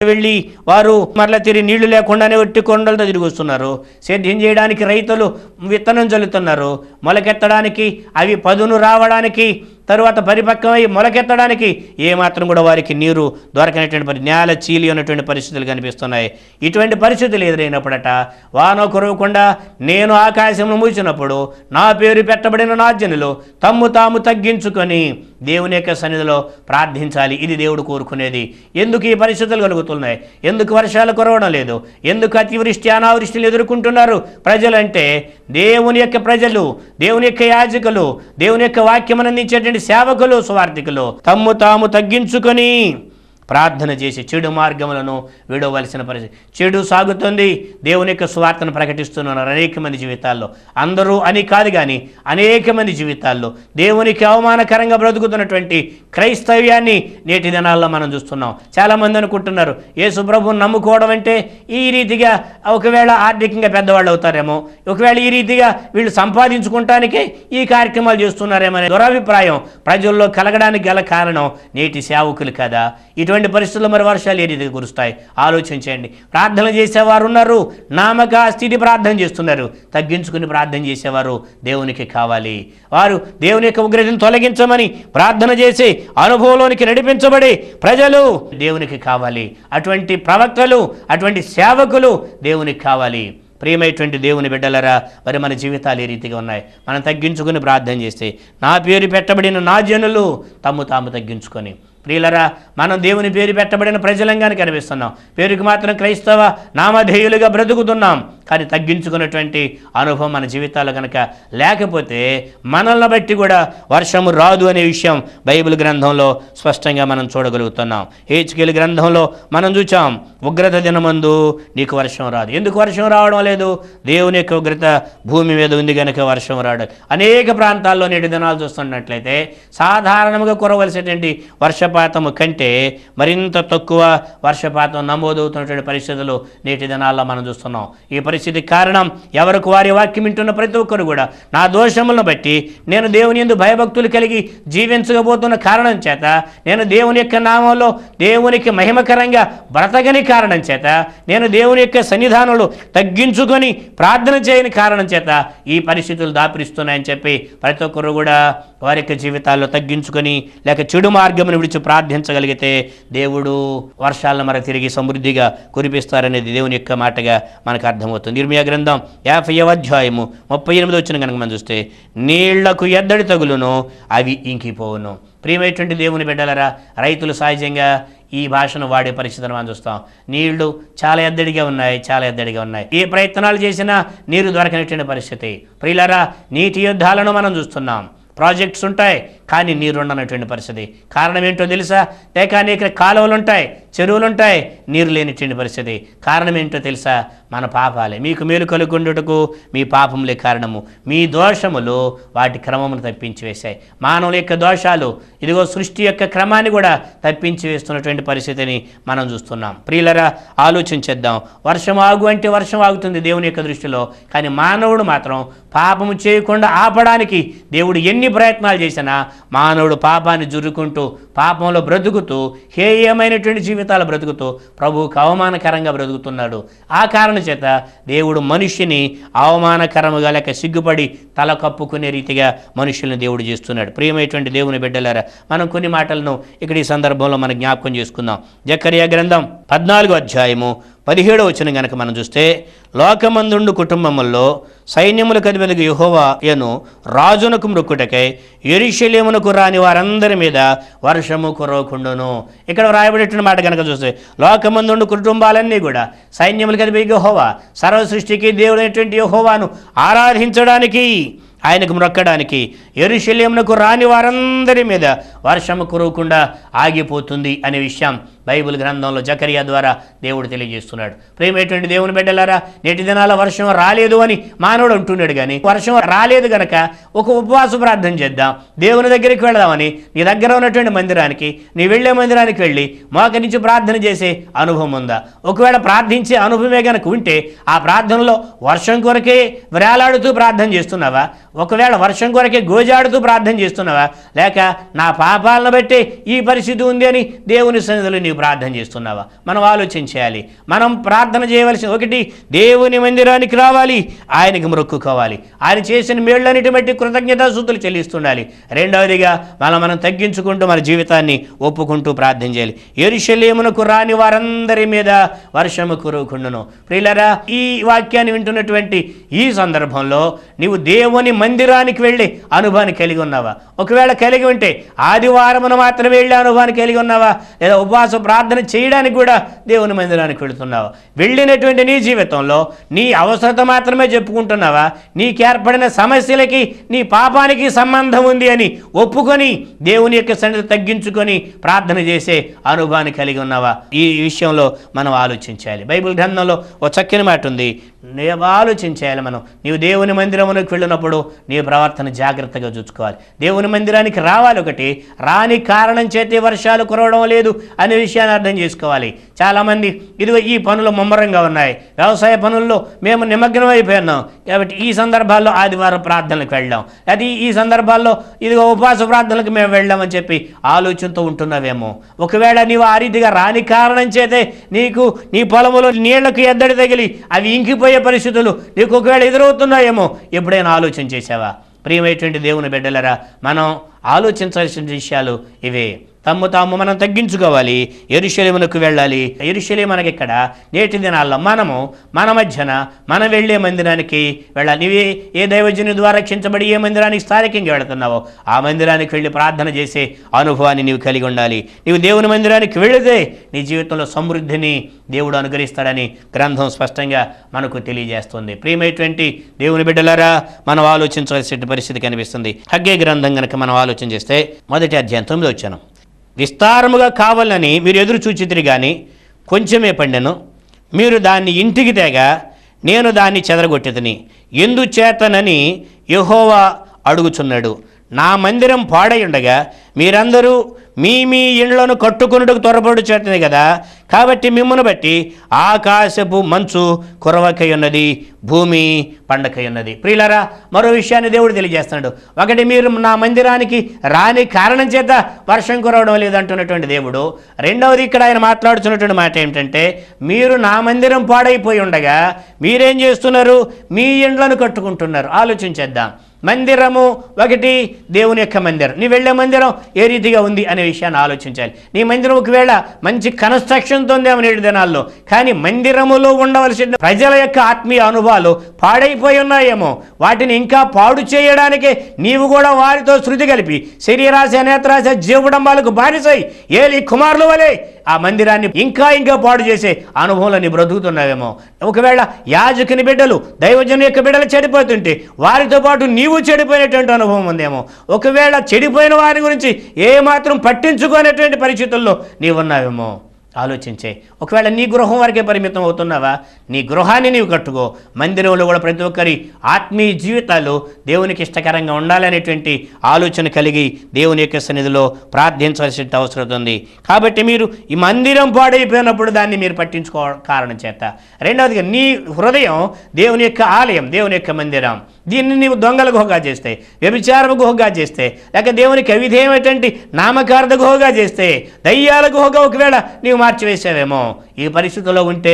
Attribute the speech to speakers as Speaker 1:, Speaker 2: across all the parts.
Speaker 1: వెళ్ళి వారు మరలా తిరిగి నీళ్లు లేకుండానే ఒట్టి కొండలతో తిరిగి వస్తున్నారు. సేద్యం చేయడానికి రైతులు విత్తనం చల్లుతున్నారు. మొలకెత్తడానికి అవి పదును రావడానికి తరువాత పరిపక్వమై మొలకెత్తడానికి ఏమాత్రం కూడా వారికి నీరు దొరకనటువంటి నేల చీలి ఉన్నటువంటి పరిస్థితులు కనిపిస్తున్నాయి. ఇటువంటి పరిస్థితులు ఎదురైనప్పుడట వాన కురవకుండా నేను ఆకాశంను మూసినప్పుడు నా పేరు పెట్టబడిన నా జనులు తమ్ము తాము తగ్గించుకొని దేవుని యొక్క సన్నిధిలో ప్రార్థించాలి. ఇది దేవుడు కోరుకునేది. ఎందుకు ఈ పరిస్థితులు కలుగుతున్నాయి? ఎందుకు వర్షాలు కురవడం లేదు? ఎందుకు అతివృష్టి అనావృష్టిలు ఎదుర్కొంటున్నారు ప్రజలంటే దేవుని యొక్క ప్రజలు, దేవుని యొక్క యాజకులు, దేవుని యొక్క వాక్యం అందించేటువంటి సేవకులు, సువార్థికులు తమ్ము తాము తగ్గించుకొని ప్రార్థన చేసి చెడు మార్గములను విడవలసిన పరిస్థితి. చెడు సాగుతుంది. దేవుని యొక్క సువార్తను ప్రకటిస్తున్నారు అనేక మంది జీవితాల్లో. అందరూ అని కాదు కానీ అనేక మంది జీవితాల్లో దేవునికి అవమానకరంగా బ్రతుకుతున్నటువంటి క్రైస్తవ్యాన్ని నేటి దినాల్లో మనం చూస్తున్నాం. చాలామంది అనుకుంటున్నారు యేసు ప్రభువును నమ్ముకోవడం అంటే ఈ రీతిగా ఒకవేళ ఆర్థికంగా పెద్దవాళ్ళు అవుతారేమో, ఒకవేళ ఈ రీతిగా వీళ్ళు సంపాదించుకోవటానికే ఈ కార్యక్రమాలు చేస్తున్నారేమో అనే దురభిప్రాయం ప్రజల్లో కలగడానికి గల కారణం నేటి సేవకులు కదా. ఇటువంటి పరిస్థితుల్లో మరి వర్షాలు ఏ రీతిగా కురుస్తాయి ఆలోచించండి. ప్రార్థన చేసేవారు ఉన్నారు, నామక స్థితి ప్రార్థన చేస్తున్నారు. తగ్గించుకుని ప్రార్థన చేసేవారు దేవునికి కావాలి. వారు దేవుని యొక్క ఉగ్రతను తొలగించమని ప్రార్థన చేసి అనుభవంలోనికి నడిపించబడి ప్రజలు దేవునికి కావాలి. అటువంటి ప్రవక్తలు, అటువంటి సేవకులు దేవునికి కావాలి. ప్రియమైనటువంటి దేవుని బిడ్డలరా, మరి మన జీవితాలు ఏ రీతిగా ఉన్నాయి? మనం తగ్గించుకుని ప్రార్థన చేస్తే నా పేరు పెట్టబడిన నా జనులు తమ్ము తాము తగ్గించుకొని. ప్రియులరా, మనం దేవుని పేరు పెట్టబడిన ప్రజలంగానే కనిపిస్తున్నాం. పేరుకి మాత్రం క్రైస్తవ నామధేయులుగా బ్రతుకుతున్నాం. కానీ తగ్గించుకున్నటువంటి అనుభవం మన జీవితాల్లో కనుక లేకపోతే మనల్ని బట్టి కూడా వర్షము రాదు అనే విషయం బైబిల్ గ్రంథంలో స్పష్టంగా మనం చూడగలుగుతున్నాం. హెచ్కేలు గ్రంథంలో మనం చూచాం, ఉగ్రత దినమందు నీకు వర్షం రాదు. ఎందుకు వర్షం రావడం లేదు? దేవుని యొక్క ఉగ్రత భూమి మీద ఉంది కనుక వర్షం రాడు. అనేక ప్రాంతాల్లో నేటి దినాలు చూస్తున్నట్లయితే సాధారణంగా కురవలసినటువంటి వర్షపాతము కంటే మరింత తక్కువ వర్షపాతం నమోదవుతున్నటువంటి పరిస్థితులు నేటి దినాల్లో మనం చూస్తున్నాం. ఈ పరిస్థితికి కారణం ఎవరికి వారి వాక్యం వింటున్న ప్రతి ఒక్కరు కూడా నా దోషములను బట్టి నేను దేవుని యందు భయభక్తులు కలిగి జీవించకపోతున్న కారణం చేత, నేను దేవుని యొక్క నామంలో దేవునికి మహిమకరంగా బ్రతకని కారణం చేత, నేను దేవుని యొక్క సన్నిధానంలో తగ్గించుకొని ప్రార్థన చేయని కారణం చేత ఈ పరిస్థితులు దాపురిస్తున్నాయని చెప్పి ప్రతి ఒక్కరు కూడా వారి యొక్క జీవితాల్లో తగ్గించుకొని లేక చెడు మార్గమును విడిచి ప్రార్థించగలిగితే దేవుడు వర్షాలను మరి తిరిగి సమృద్ధిగా కురిపిస్తారనేది దేవుని యొక్క మాటగా మనకు అర్థమవుతుంది. ఇర్మియా గ్రంథం 50వ అధ్యాయము 38వ వచనం కనుక మనం చూస్తే నీళ్లకు ఎద్దడి తగులును అవి ఇంకిపోవును. ప్రియమైనటువంటి దేవుని బిడ్డలరా, రైతులు సహజంగా ఈ భాషను వాడే పరిస్థితిని మనం చూస్తాం. నీళ్లు చాలా ఎద్దడిగా ఉన్నాయి. ఏ ప్రయత్నాలు చేసినా నీరు దొరకనటువంటి పరిస్థితి. ప్రియులరా, నీటి యుద్ధాలను మనం చూస్తున్నాం. ప్రాజెక్ట్స్ ఉంటాయి కానీ నీరు ఉండనటువంటి పరిస్థితి. కారణం ఏంటో తెలుసా? లేక అనేక కాలువలు ఉంటాయి, చెరువులు ఉంటాయి, నీరు లేనిటువంటి పరిస్థితి. కారణం ఏంటో తెలుసా? మన పాపాలే. మీకు మేలు కలుగుండుటకు మీ పాపములే కారణము. మీ దోషములు వాటి క్రమమును తప్పించి వేశాయి. మానవుల యొక్క దోషాలు ఇదిగో సృష్టి యొక్క క్రమాన్ని కూడా తప్పించి వేస్తున్నటువంటి పరిస్థితిని మనం చూస్తున్నాం. ప్రియులరా, ఆలోచించేద్దాం. వర్షం ఆగు అంటే వర్షం ఆగుతుంది దేవుని యొక్క దృష్టిలో. కానీ మానవుడు మాత్రం పాపము చేయకుండా ఆపడానికి దేవుడు ఎన్ని ప్రయత్నాలు చేసినా మానవుడు పాపాన్ని జురుకుంటూ పాపంలో బ్రతుకుతూ హేయమైనటువంటి జీవితాలు బ్రతుకుతూ ప్రభువుకు అవమానకరంగా బ్రతుకుతున్నాడు. ఆ కారణం చేత దేవుడు మనిషిని అవమానకరముగా లేక సిగ్గుపడి తల కప్పుకునే రీతిగా మనుషుల్ని దేవుడు చేస్తున్నాడు. ప్రియమైనటువంటి దేవుని బిడ్డలారా, మనం కొన్ని మాటలను ఇక్కడ ఈ సందర్భంలో మనం జ్ఞాపకం చేసుకుందాం. జకర్యా గ్రంథం 14వ అధ్యాయము 17వ వచనం కనుక మనం చూస్తే, లోకమందుండు కుటుంబముల్లో సైన్యములకు అధిపతిగా యెహోవాయను రాజునకు మృక్కుటకై యెరూషలేమునకు రాని వారందరి మీద వర్షము కురవకుండును. ఇక్కడ రాయబడేటువంటి మాట కనుక చూస్తే లోకమందుండు కుటుంబాలన్నీ కూడా సైన్యములకు అధిపతిగా యెహోవా, సర్వ సృష్టికి దేవుడైనటువంటి యెహోవాను ఆరాధించడానికి, ఆయనకు మొక్కడానికి యెరూషలేమునకు రాని వారందరి మీద వర్షము కురవకుండా ఆగిపోతుంది అనే విషయం బైబిల్ గ్రంథంలో జకర్యా ద్వారా దేవుడు తెలియజేస్తున్నాడు. ప్రియమైనటువంటి దేవుని బిడ్డలారా, నేటి దినాల వర్షం రాలేదు అని మానవుడు అంటున్నాడు. కానీ వర్షం రాలేదు గనక ఒక ఉపవాస ప్రార్థన చేద్దాం, దేవుని దగ్గరికి వెళదామని నీ దగ్గర ఉన్నటువంటి మందిరానికి, నీ వెళ్ళే మందిరానికి వెళ్ళి మోకరించి ప్రార్థన చేసే అనుభవం ఉందా? ఒకవేళ ప్రార్థించే అనుభవమే కనుక ఉంటే ఆ ప్రార్థనలో వర్షం కొరకే వేలాడుతూ ప్రార్థన చేస్తున్నావా? ఒకవేళ వర్షం కొరకే గోజాడుతూ ప్రార్థన చేస్తున్నావా? లేక నా పాపాలను బట్టి ఈ పరిస్థితి ఉంది అని దేవుని సన్నిధిలో నీవు ప్రార్థన చేస్తున్నావా? మనం ఆలోచించాలి. మనం ప్రార్థన చేయవలసిన ఒకటి, దేవుని మందిరానికి రావాలి, ఆయనకి మొక్కుకోవాలి, ఆయన చేసిన మేళ్ళన్నిటి బట్టి కృతజ్ఞతాస్తుతులు చెల్లిస్తుండాలి. రెండవదిగా మనం తగ్గించుకుంటూ మన జీవితాన్ని ఒప్పుకుంటూ ప్రార్థన చేయాలి. యెరూషలేమునకు రాని వారందరి మీద వర్షము కురుకుండును. ప్రియులారా, ఈ వాక్యాన్ని వింటున్నటువంటి ఈ సందర్భంలో నీవు దేవుని మందిరానికి వెళ్ళి అనుభవాన్ని కలిగి ఉన్నావా? ఒకవేళ కలిగి ఉంటే ఆదివారమున మాత్రమే వెళ్ళే అనుభవాన్ని కలిగి ఉన్నావా? లేదా ఉపవాస ప్రార్థన చేయడానికి కూడా దేవుని మందిరానికి వెళుతున్నావా? వెళ్ళినటువంటి నీ జీవితంలో నీ అవసరత మాత్రమే చెప్పుకుంటున్నావా? నీకు ఏర్పడిన సమస్యలకి, నీ పాపానికి సంబంధం ఉంది అని ఒప్పుకొని దేవుని యొక్క సన్నిధి తగ్గించుకొని ప్రార్థన చేసే అనుభవాన్ని కలిగి ఉన్నావా? ఈ విషయంలో మనం ఆలోచించాలి. బైబిల్ గ్రంథంలో ఒక చక్కని మాట ఉంది, ఆలోచించాలి. నీవు దేవుని మందిరమునకు వెళ్ళినప్పుడు నీ ప్రవర్తన జాగ్రత్తగా చూసుకోవాలి. దేవుని మందిరానికి రావాలి, ఒకటి రాని కారణం చేతే వర్షాలు కురవడం లేదు అనే విషయాన్ని అర్థం చేసుకోవాలి. చాలామంది ఇదిగో ఈ పనులు ముమ్మరంగా ఉన్నాయి, వ్యవసాయ పనుల్లో మేము నిమగ్నం అయిపోయినాం కాబట్టి ఈ సందర్భాల్లో ఆదివారం ప్రార్థనలకు వెళ్ళాం, అది ఈ సందర్భాల్లో ఇదిగో ఉపవాస ప్రార్థనలకు మేము వెళ్ళామని చెప్పి ఆలోచనతో ఉంటున్నావేమో. ఒకవేళ నీవు ఆ రీతిగా రాని కారణం చేతే నీకు నీ పొలములో నీళ్లకు ఎద్దడి తగిలి అవి ఇంకిపోయే పరిస్థితులు నీకు ఒకవేళ ఎదురవుతున్నాయేమో. ఎప్పుడైనా ఆలోచన చేసావా? ప్రియమైనటువంటి దేవుని బిడ్డలరా, మనం ఆలోచించాల్సిన విషయాలు ఇవే. తాము మనం తగ్గించుకోవాలి, యెరూషలేమునకు వెళ్ళాలి. యెరూషలేము మనకి ఇక్కడ నేటి దినాల్లో మన మధ్యన మనం వెళ్ళే మందిరానికి వెళ్ళాలి. నీవే ఏ దైవజనుని ద్వారా రక్షించబడి ఏ మందిరానికి స్థానికంగా వెళుతున్నావో ఆ మందిరానికి వెళ్ళి ప్రార్థన చేసే అనుభవాన్ని నీవు కలిగి ఉండాలి. నీవు దేవుని మందిరానికి వెళితే నీ జీవితంలో సమృద్ధిని దేవుడు అనుగ్రహిస్తాడని గ్రంథం స్పష్టంగా మనకు తెలియజేస్తుంది. ప్రియమైనటువంటి దేవుని బిడ్డలారా, మనం ఆలోచించవలసిన పరిస్థితి కనిపిస్తుంది. హగ్గై గ్రంథం కనుక మనం ఆలోచన చేస్తే 1వ అధ్యాయం 9వ వచనం, విస్తారముగా కావాలని మీరు ఎదురు చూచితిరి గాని కొంచెమే పండెను, మీరు దాన్ని ఇంటికి తేగా నేను దాన్ని చెదరగొట్టెదని ఎందుచేతనని యెహోవా అడుగుచున్నాడు. నా మందిరం పాడై ఉండగా మీరందరూ మీ ఇండ్లను కట్టుకొనుటకు త్వరపడు చేతనే కదా, కాబట్టి మిమ్మల్ని బట్టి ఆకాశపు మంచు కురవకై ఉన్నది, భూమి పండకై ఉన్నది. ప్రియులారా, మరో విషయాన్ని దేవుడు తెలియజేస్తున్నాడు. ఒకటి, మీరు నా మందిరానికి రాని కారణం చేత వర్షం కురవడం లేదంటున్నటువంటి దేవుడు. రెండవది, ఇక్కడ ఆయన మాట్లాడుతున్నటువంటి మాట ఏమిటంటే, మీరు నా మందిరం పాడైపోయి ఉండగా మీరేం చేస్తున్నారు? మీ ఇండ్లను కట్టుకుంటున్నారు. ఆలోచించేద్దాం. మందిరము ఒకటి, దేవుని యొక్క మందిరం. నీ వెళ్ళే మందిరం ఏ రీతిగా ఉంది అనే విషయాన్ని ఆలోచించాలి. నీ మందిరం ఒకవేళ మంచి కన్స్ట్రక్షన్తో ఉందేమో నేటి దినాల్లో, కానీ మందిరములో ఉండవలసిన ప్రజల యొక్క ఆత్మీయ అనుభవాలు పాడైపోయి ఉన్నాయేమో. వాటిని ఇంకా పాడు చేయడానికే నీవు కూడా వారితో శృతి కలిపి శరీరాశ, నేత్రాశ, జీవడంబాలకు బానిసై ఏలి కుమారుల వలె ఆ మందిరాన్ని ఇంకా పాడు చేసే అనుభవంలో నీ బ్రతుకుతున్నావేమో. ఒకవేళ యాజకుని బిడ్డలు, దైవజను యొక్క బిడ్డలు చెడిపోతుంటే వారితో పాటు నీవు చెడిపోయినటువంటి అనుభవం ఉందేమో. ఒకవేళ చెడిపోయిన వారి గురించి ఏమాత్రం పట్టించుకునేటువంటి పరిస్థితుల్లో నీవున్నావేమో. ఆలోచించే. ఒకవేళ నీ గృహం వరకే పరిమితం అవుతున్నావా? నీ గృహాన్ని నీవు కట్టుకో. మందిరంలో కూడా ప్రతి ఒక్కరి ఆత్మీయ జీవితాలు దేవునికి ఇష్టకరంగా ఉండాలనేటువంటి ఆలోచన కలిగి దేవుని యొక్క సన్నిధిలో ప్రార్థించవలసిన అవసరం ఉంది. కాబట్టి మీరు ఈ మందిరం పాడైపోయినప్పుడు దాన్ని మీరు పట్టించుకో కారణం చేత. రెండవదిగా, నీ హృదయం దేవుని యొక్క ఆలయం, దేవుని యొక్క మందిరం. దీన్ని నీవు దొంగల గుహగా చేస్తే, వ్యభిచార గుహగా చేస్తే, లేక దేవునికి అవిధేయమైనటువంటి నామకార్థ గుహగా చేస్తే, దయ్యాల గుహగా ఒకవేళ నీవు మార్చివేసావేమో. ఈ పరిస్థితుల్లో ఉంటే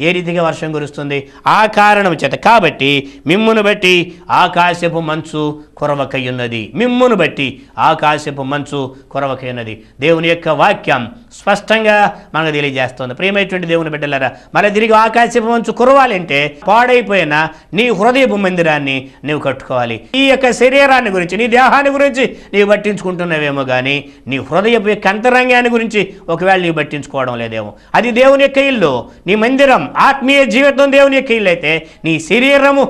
Speaker 1: ఏ రీతిగా వర్షం కురుస్తుంది? ఆ కారణం చేత. కాబట్టి మిమ్మును బట్టి ఆకాశపు మంచు కురవకయ్యున్నది. మిమ్మును బట్టి ఆకాశపు మంచు కురవకయ్యున్నది. దేవుని యొక్క వాక్యం స్పష్టంగా మనకు తెలియజేస్తుంది. ప్రియమైనటువంటి దేవుని బిడ్డలారా, మళ్ళీ తిరిగి ఆకాశపు మంచు కురవాలంటే పాడైపోయిన నీ హృదయపు మందిరాన్ని నీవు కట్టుకోవాలి. ఈ యొక్క శరీరాన్ని గురించి, నీ దేహాన్ని గురించి నీవు పట్టించుకుంటున్నావేమో కానీ నీ హృదయపు యొక్క అంతరంగాన్ని గురించి ఒకవేళ నీవు పట్టించుకోవడం లేదేమో. అది దేవుని దేవుని యొక్క ఇల్లు, నీ మందిరం, ఆత్మీయ జీవితం దేవుని యొక్క ఇల్లు అయితే నీ శరీరము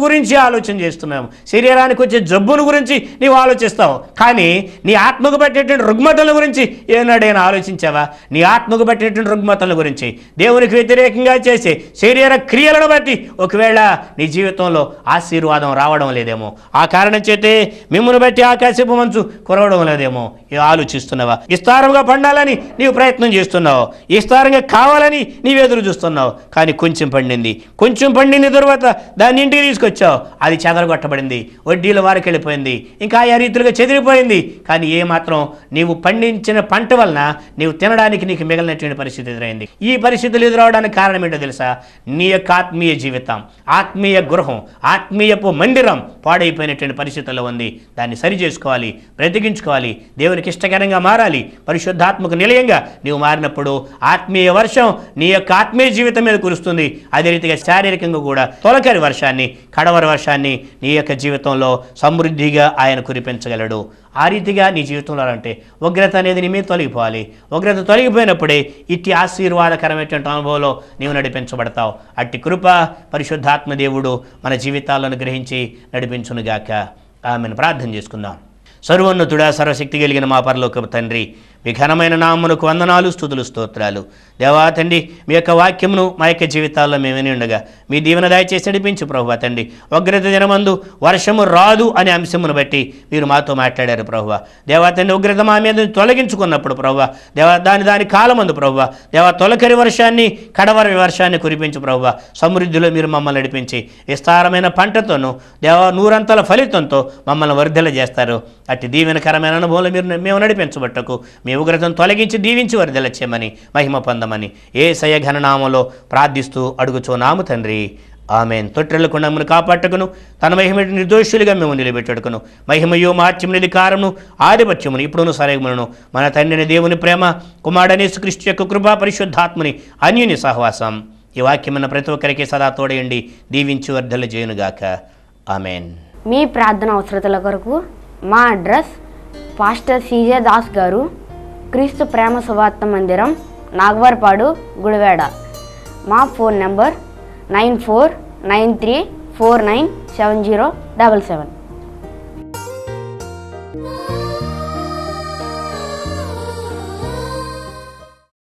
Speaker 1: గురించి ఆలోచన చేస్తున్నావు. శరీరానికి వచ్చే జబ్బును గురించి నీవు ఆలోచిస్తావు. కానీ నీ ఆత్మకు పట్టేటువంటి రుగ్మతల గురించి ఏనాడైనా ఆలోచించావా? నీ ఆత్మకు పట్టేటువంటి రుగ్మతల గురించి, దేవునికి వ్యతిరేకంగా చేసే శరీర క్రియలను బట్టి ఒకవేళ నీ జీవితంలో ఆశీర్వాదం రావడం లేదేమో, ఆ కారణం చేతే మిమ్మల్ని బట్టి ఆకాశపు మంచు కురవడం లేదేమో ఆలోచిస్తున్నావా? విస్తారంగా పండాలని నీవు ప్రయత్నం చేస్తున్నావు, విస్తారంగా కావాలని నీవు ఎదురు చూస్తున్నావు. కానీ కొంచెం పండింది తరువాత దాన్ని ఇంటికి తీసుకొచ్చావు, అది చెదరగొట్టబడింది, వడ్డీల వారికి వెళ్ళిపోయింది, ఇంకా ఆయా రీతిలో చెదిరిపోయింది. కానీ ఏమాత్రం నీవు పండించిన పంట వలన నీవు తినడానికి నీకు మిగిలినటువంటి పరిస్థితి ఎదురైంది. ఈ పరిస్థితులు ఎదురవడానికి కారణం ఏంటో తెలుసా? నీ యొక్క ఆత్మీయ జీవితం, ఆత్మీయ గృహం, ఆత్మీయపు మందిరం పాడైపోయినటువంటి పరిస్థితుల్లో ఉంది. దాన్ని సరి చేసుకోవాలి, బ్రతికించుకోవాలి, దేవునికి ఇష్టకరంగా మారాలి, పరిశుద్ధాత్మకు నిలయంగా నీవు మారినప్పుడు ఆత్మీయ వర్షం నీ యొక్క ఆత్మీయ జీవితం మీద కురుస్తుంది. అదే రీతిగా శారీరకంగా కూడా తొలకరి వర్షాన్ని, కడవరి వర్షాన్ని నీ యొక్క జీవితంలో సమృద్ధిగా ఆయన కురిపించగలడు. ఆ రీతిగా నీ జీవితంలో అంటే ఉగ్రత అనేది నీ మీద తొలగిపోవాలి. ఉగ్రత తొలగిపోయినప్పుడే ఇట్టి ఆశీర్వాదకరమైనటువంటి అనుభవంలో నీవు నడిపించబడతావు. అట్టి కృప పరిశుద్ధాత్మ దేవుడు మన జీవితాలను గ్రహించి నడిపించునుగాక. ఆమెను ప్రార్థన చేసుకుందాం. సర్వోన్నతుడా, సర్వశక్తి కలిగిన మా పరలోకపు తండ్రి, మీ ఘనమైన నామమునకు వందనాలు, స్తుతులు, స్తోత్రాలు. దేవా తండ్రి, మీ యొక్క వాక్యమును మా యొక్క జీవితాల్లో మేము విని ఉండగా మీ దీవెన దయచేసి నడిపించు ప్రభువా తండ్రి. ఉగ్రత దినమందు వర్షము రాదు అనే అంశమును బట్టి మీరు మాతో మాట్లాడారు ప్రభువా. దేవా తండ్రి, ఉగ్రత మా మీద తొలగించుకున్నప్పుడు ప్రభువా, దేవా దాని కాలమందు ప్రభువా, దేవా తొలకరి వర్షాన్ని, కడవరి వర్షాన్ని కురిపించు ప్రభువా. సమృద్ధిలో మీరు మమ్మల్ని నడిపించి విస్తారమైన పంటతోనూ దేవా నూరంతల ఫలితంతో మమ్మల్ని వర్ధల చేస్తారు. అట్టి దీవెనకరమైన అనుభవంలో మేము నడిపించబట్టకు మీ ఉగ్రతను తొలగించి దీవించి వర్ధల చేయమని, మహిమ పొందమని యేసయ్య ఘననామములో ప్రార్థిస్తూ అడుగుచున్నాము తండ్రి. ఆమెన్. తొట్టెళ్లకుండా మమ్మల్ని కాపాట్టుకును, తన మహిమ నిర్దోషులుగా మేము నిలబెట్టుకును, మహిమయు మార్చముని అధికారమును ఆధిపత్యమును ఇప్పుడును సరైనమును మన తండ్రిని దేవుని ప్రేమ, కుమారుడైన యేసుక్రీస్తు యొక్క కృపా, పరిశుద్ధాత్మని అన్యుని సహవాసం ఈ వాక్యమున్న ప్రతి ఒక్కరికి సదా తోడయండి, దీవించి వర్ధలు చేయునుగాక. ఆమెన్.
Speaker 2: మీ ప్రార్థన అవసరతల కొరకు మా అడ్రస్ పాస్టర్ సిజే దాస్ గారు, క్రీస్తు ప్రేమ సువార్త మందిరం, నాగవారపాడు, గుడివాడ. మా ఫోన్ నంబర్ 9493497077.